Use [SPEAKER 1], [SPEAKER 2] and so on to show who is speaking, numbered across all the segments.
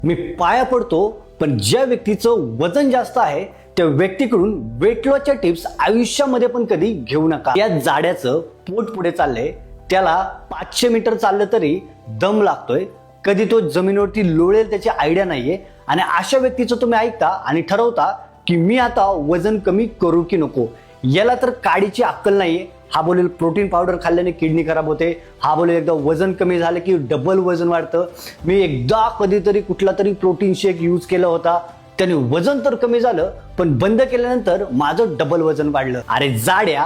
[SPEAKER 1] मी पाया पडतो, पण ज्या व्यक्तीचं वजन जास्त आहे त्या व्यक्तीकडून वेट लॉसच्या टिप्स आयुष्यामध्ये पण कधी घेऊ नका. या जाड्याचं पोट पुढे चाललंय, त्याला 500 मीटर चाललं तरी दम लागतोय, कधी तो जमिनीवरती लोळेल त्याची आयडिया नाहीये, आणि अशा व्यक्तीचं तुम्ही ऐकता आणि ठरवता की मी आता वजन कमी करू की नको. याला तर काडीची अक्कल नाहीये. हा बोलेल प्रोटीन पावडर खाल्ल्याने किडनी खराब होते, हा बोलेल एकदा वजन कमी झालं की डबल वजन वाढतं. मी एकदा कधीतरी कुठला तरी प्रोटीन शेक यूज केला होता, त्याने वजन तर कमी झालं, पण बंद केल्यानंतर माझं डबल वजन वाढलं. अरे जाड्या,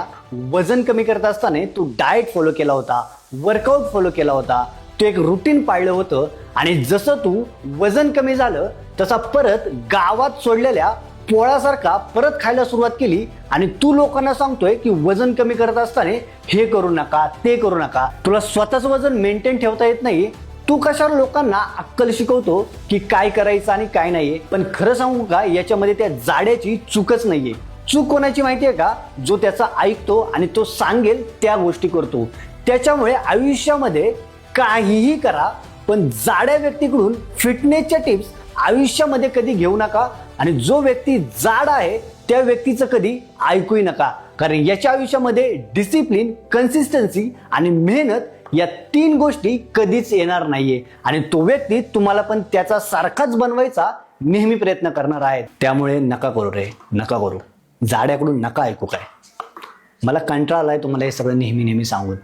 [SPEAKER 1] वजन कमी करत असताना तू डाएट फॉलो केला होता, वर्कआउट फॉलो केला होता, तू एक रुटीन पाळलं होतं, आणि जसं तू वजन कमी झालं तसा परत गावात सोडलेल्या पोळासारखा परत खायला सुरुवात केली, आणि तू लोकांना सांगतोय की वजन कमी करत असताना हे करू नका, ते करू नका. तुला स्वतःच वजन मेंटेन ठेवता येत नाही, तू कशावर लोकांना अक्कल शिकवतो की काय करायचं आणि काय नाहीये. पण खरं सांगू का, याच्यामध्ये त्या जाड्याची चूकच नाहीये. चूक कोणाची माहितीये का? जो त्याचा ऐकतो आणि तो सांगेल त्या गोष्टी करतो. त्याच्यामुळे आयुष्यामध्ये काहीही करा, पण जाड्या व्यक्तीकडून फिटनेसच्या टिप्स आयुष्यामध्ये कधी घेऊ नका, आणि जो व्यक्ती जाड आहे त्या व्यक्तीचं कधी ऐकूही नका. कारण याच्या आयुष्यामध्ये डिसिप्लिन, कन्सिस्टन्सी आणि मेहनत या 3 गोष्टी कधीच येणार नाहीये, आणि तो व्यक्ती तुम्हाला पण त्याचा सारखाच बनवायचा नेहमी प्रयत्न करणार आहे. त्यामुळे नका करू रे, नका करू. जाड्याकडून नका ऐकू. काय मला कंटाळा आलाय तुम्हाला हे सगळं नेहमी सांगून.